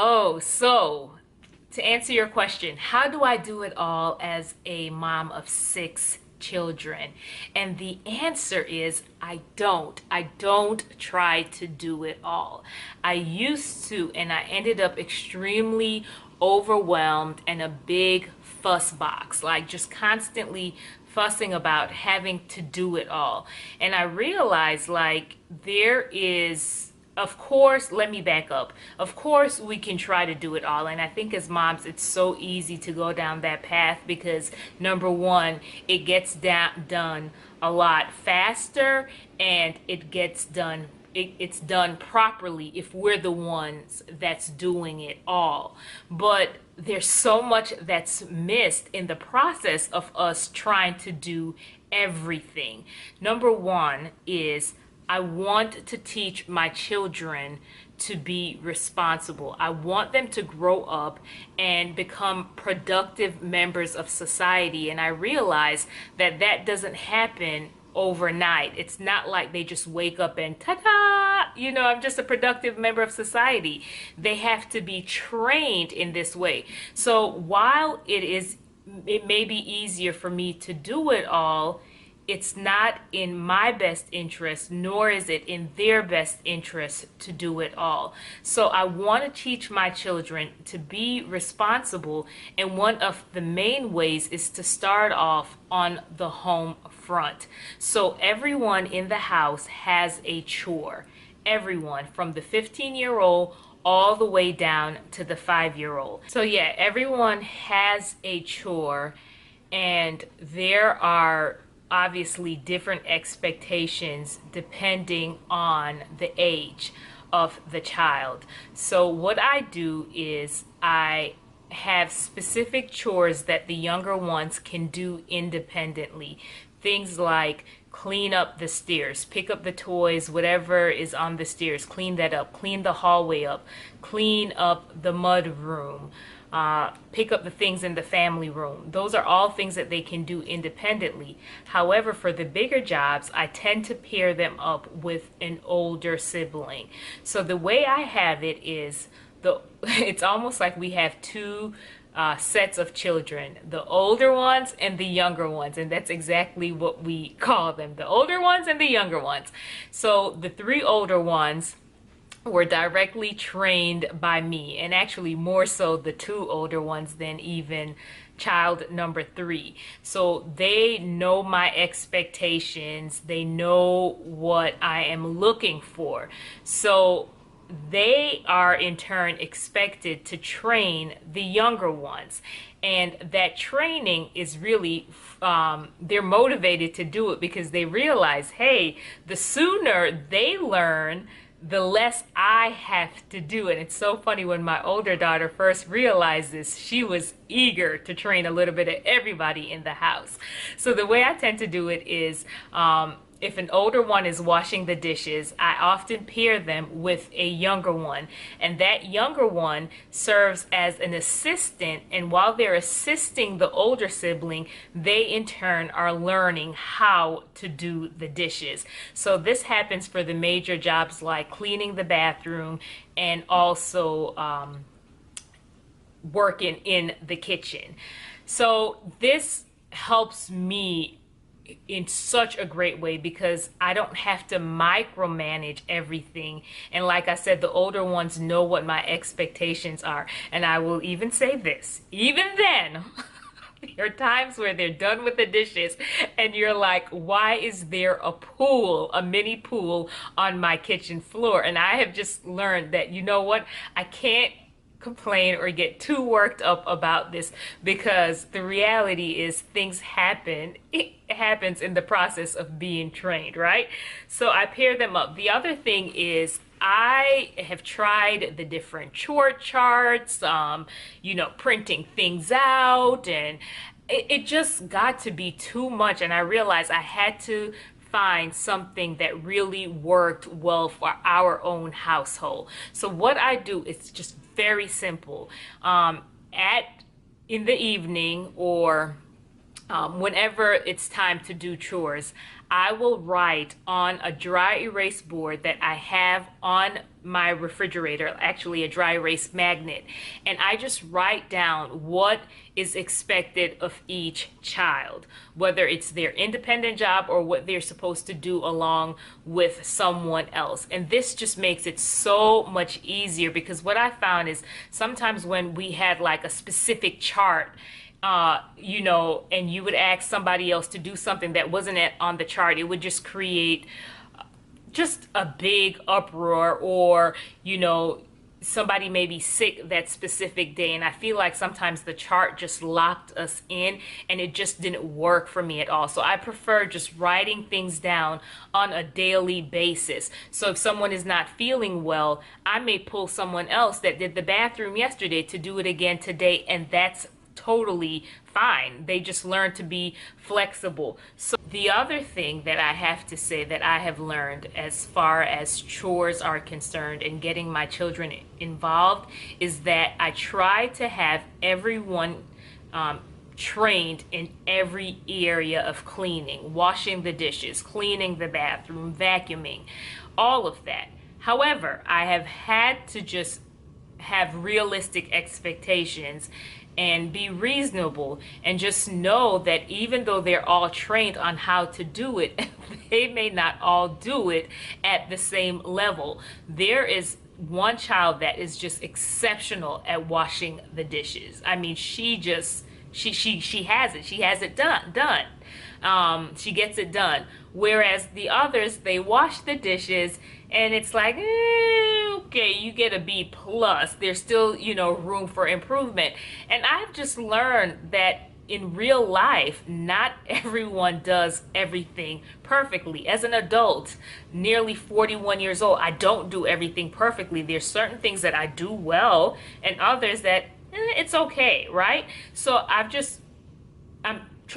Oh, so to answer your question, how do I do it all as a mom of six children? And the answer is I don't. I don't try to do it all. I used to, and I ended up extremely overwhelmed and a big fuss box, like just constantly fussing about having to do it all. And I realized like there is, of course, let me back up. Of course, we can try to do it all. And I think as moms, it's so easy to go down that path because number one, it gets done a lot faster and it's done properly if we're the ones that's doing it all. But there's so much that's missed in the process of us trying to do everything. Number one is I want to teach my children to be responsible. I want them to grow up and become productive members of society. And I realize that that doesn't happen overnight. It's not like they just wake up and ta-da, I'm just a productive member of society. They have to be trained in this way. So while it may be easier for me to do it all, it's not in my best interest, nor is it in their best interest to do it all. So I want to teach my children to be responsible, and one of the main ways is to start off on the home front. So everyone in the house has a chore. Everyone, from the 15-year-old all the way down to the 5-year-old. So yeah, everyone has a chore, and there are obviously different expectations depending on the age of the child. So what I do is I have specific chores that the younger ones can do independently. Things like clean up the stairs, pick up the toys, whatever is on the stairs, clean that up, clean the hallway up, clean up the mud room, pick up the things in the family room. Those are all things that they can do independently. However, for the bigger jobs, I tend to pair them up with an older sibling. So the way I have it is it's almost like we have two sets of children, the older ones and the younger ones, and that's exactly what we call them, the older ones and the younger ones. So the three older ones were directly trained by me, and actually more so the two older ones than even child number 3. So they know my expectations, they know what I am looking for. So they are in turn expected to train the younger ones, and that training is really they're motivated to do it because they realize, hey, the sooner they learn, the less I have to do it. It's so funny, when my older daughter first realized this, she was eager to train a little bit of everybody in the house. So the way I tend to do it is if an older one is washing the dishes, I often pair them with a younger one, and that younger one serves as an assistant, and while they're assisting the older sibling, they in turn are learning how to do the dishes. So this happens for the major jobs like cleaning the bathroom and also working in the kitchen. So this helps me in such a great way because I don't have to micromanage everything. And like I said, the older ones know what my expectations are. And I will even say this, even then, there are times where they're done with the dishes and you're like, why is there a pool, a mini pool on my kitchen floor? And I have just learned that, you know what, I can't complain or get too worked up about this because the reality is things happen. It happens in the process of being trained, right? So I pair them up. The other thing is I have tried the different chore charts, printing things out, and it just got to be too much, and I realized I had to find something that really worked well for our own household. So what I do is just very simple. In the evening or whenever it's time to do chores, I will write on a dry erase board that I have on my refrigerator, actually a dry erase magnet, and I just write down what is expected of each child, whether it's their independent job or what they're supposed to do along with someone else. And this just makes it so much easier, because what I found is sometimes when we had like a specific chart, and you would ask somebody else to do something that wasn't on the chart, it would just create just a big uproar, or, somebody may be sick that specific day. And I feel like sometimes the chart just locked us in and it just didn't work for me at all. So I prefer just writing things down on a daily basis. So if someone is not feeling well, I may pull someone else that did the bathroom yesterday to do it again today, and that's totally fine. They just learn to be flexible. So the other thing that I have to say that I have learned as far as chores are concerned and getting my children involved is that I try to have everyone trained in every area of cleaning, washing the dishes, cleaning the bathroom, vacuuming, all of that. However, I have had to just have realistic expectations and be reasonable, and just know that even though they're all trained on how to do it, they may not all do it at the same level. There is one child that is just exceptional at washing the dishes. I mean, she has it. She has it done. She gets it done. Whereas the others, they wash the dishes and it's like, okay, you get a B plus. There's still, room for improvement. And I've just learned that in real life, not everyone does everything perfectly. As an adult, nearly 41 years old, I don't do everything perfectly. There's certain things that I do well and others that it's okay, right? So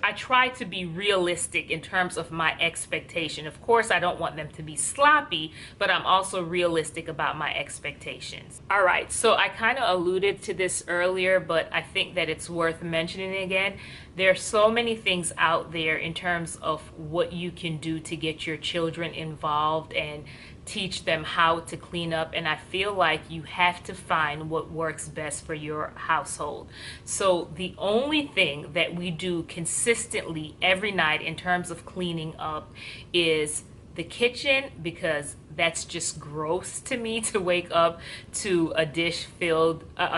I try to be realistic in terms of my expectation. Of course, I don't want them to be sloppy, but I'm also realistic about my expectations. All right, so I kind of alluded to this earlier, but I think that it's worth mentioning again. There are so many things out there in terms of what you can do to get your children involved and teach them how to clean up, and I feel like you have to find what works best for your household. So the only thing that we do consistently every night in terms of cleaning up is the kitchen, because that's just gross to me to wake up to a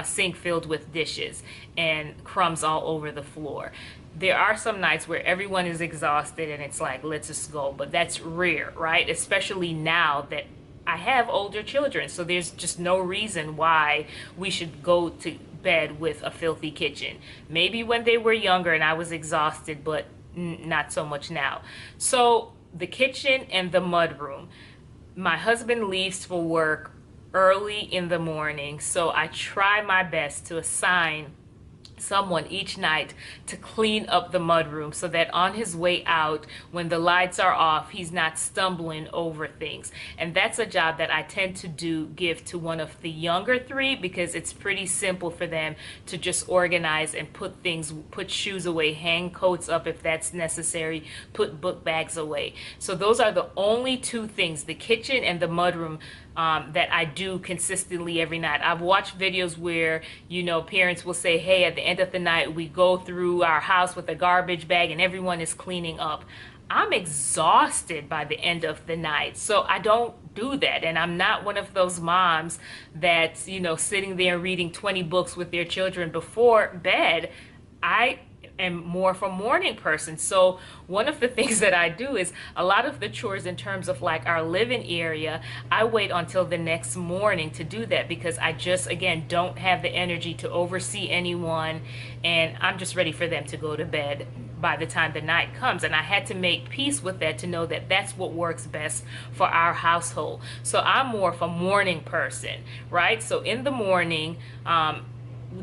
sink filled with dishes and crumbs all over the floor. There are some nights where everyone is exhausted and it's like, let's just go, but that's rare, right? Especially now that I have older children, so there's just no reason why we should go to bed with a filthy kitchen. Maybe when they were younger and I was exhausted, but not so much now. So the kitchen and the mudroom. My husband leaves for work early in the morning, so I try my best to assign someone each night to clean up the mudroom so that on his way out, when the lights are off, he's not stumbling over things. And that's a job that I tend to give to one of the younger three, because it's pretty simple for them to just organize and put shoes away, hang coats up if that's necessary, put book bags away. So those are the only two things, the kitchen and the mudroom, that I do consistently every night. I've watched videos where, parents will say, hey, at the end of the night, we go through our house with a garbage bag and everyone is cleaning up. I'm exhausted by the end of the night, so I don't do that. And I'm not one of those moms that's, sitting there reading 20 books with their children before bed. I am more of a morning person. So one of the things that I do is a lot of the chores in terms of like our living area, I wait until the next morning to do that, because I just, again, don't have the energy to oversee anyone, and I'm just ready for them to go to bed by the time the night comes. And I had to make peace with that to know that that's what works best for our household. So I'm more of a morning person, right? So in the morning,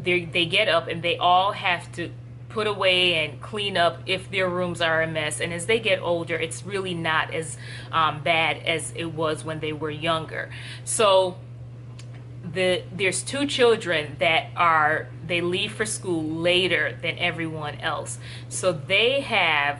they get up and they all have to put away and clean up if their rooms are a mess. And as they get older, it's really not as bad as it was when they were younger. So there's two children that they leave for school later than everyone else. So they have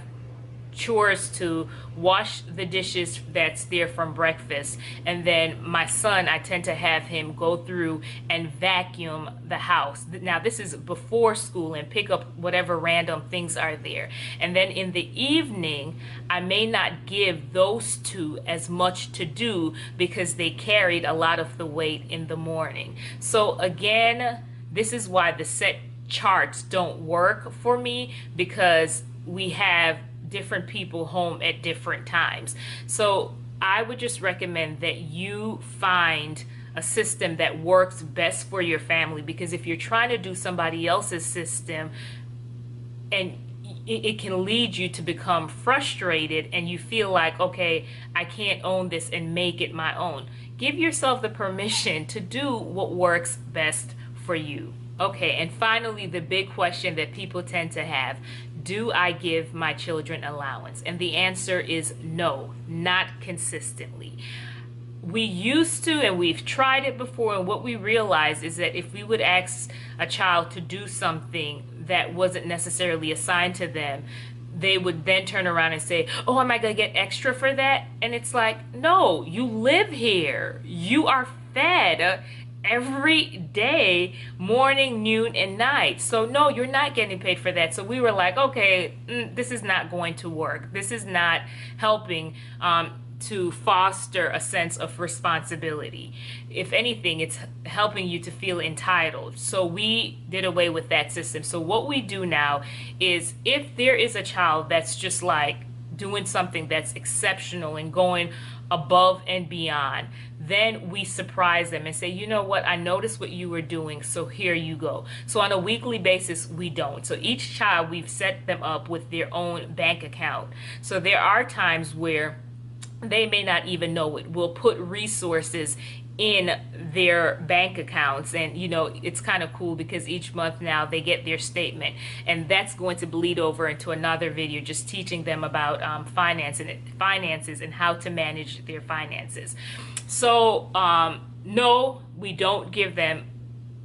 chores to wash the dishes that's there from breakfast, and then my son, I tend to have him go through and vacuum the house. Now this is before school, and pick up whatever random things are there. And then in the evening, I may not give those two as much to do because they carried a lot of the weight in the morning. So again, this is why the set charts don't work for me, because we have different people home at different times. So I would just recommend that you find a system that works best for your family, because if you're trying to do somebody else's system, and it can lead you to become frustrated and you feel like, okay, I can't own this and make it my own. Give yourself the permission to do what works best for you. Okay, and finally, the big question that people tend to have: do I give my children allowance? And the answer is no, not consistently. We used to, and we've tried it before, and what we realized is that if we would ask a child to do something that wasn't necessarily assigned to them, they would then turn around and say, oh, am I going to get extra for that? And it's like, no, you live here. You are fed every day, morning, noon, and night. So no, you're not getting paid for that. So we were like, okay, this is not going to work. This is not helping to foster a sense of responsibility. If anything, it's helping you to feel entitled. So we did away with that system. So what we do now is, if there is a child that's just like doing something that's exceptional and going above and beyond, then we surprise them and say, you know what, I noticed what you were doing, so here you go. So on a weekly basis, we don't. So each child, we've set them up with their own bank account. So there are times where they may not even know it. We'll put resources in their bank accounts, and you know, it's kind of cool because each month now they get their statement, and that's going to bleed over into another video just teaching them about finances and how to manage their finances. So no, we don't give them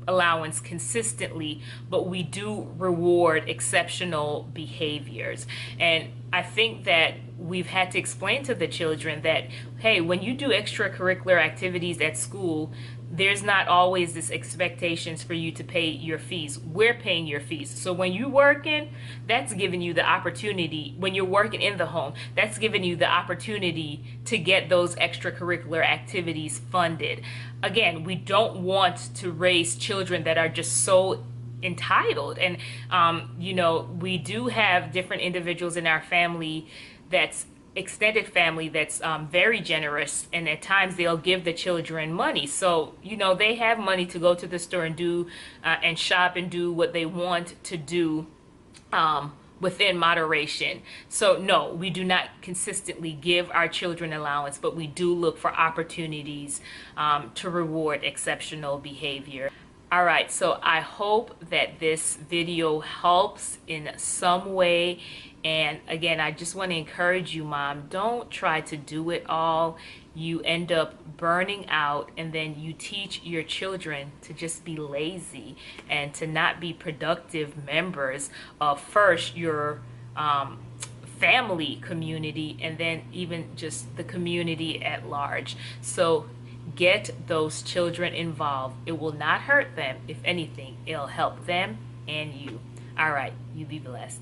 allowance consistently, but we do reward exceptional behaviors. And I think that we've had to explain to the children that, hey, when you do extracurricular activities at school, there's not always this expectations for you to pay your fees. We're paying your fees. So when you're working, that's giving you the opportunity. When you're working in the home, that's giving you the opportunity to get those extracurricular activities funded. Again, we don't want to raise children that are just so entitled. And you know, we do have different individuals in our family, that's extended family, that's very generous, and at times they'll give the children money. So you know, they have money to go to the store and do and shop and do what they want to do within moderation. So no, we do not consistently give our children allowance, but we do look for opportunities to reward exceptional behavior. All right, so I hope that this video helps in some way. And again, I just want to encourage you, Mom, don't try to do it all. You end up burning out, and then you teach your children to just be lazy and to not be productive members of first your family community, and then even just the community at large. So get those children involved. It will not hurt them. If anything, it'll help them and you. All right, you be blessed.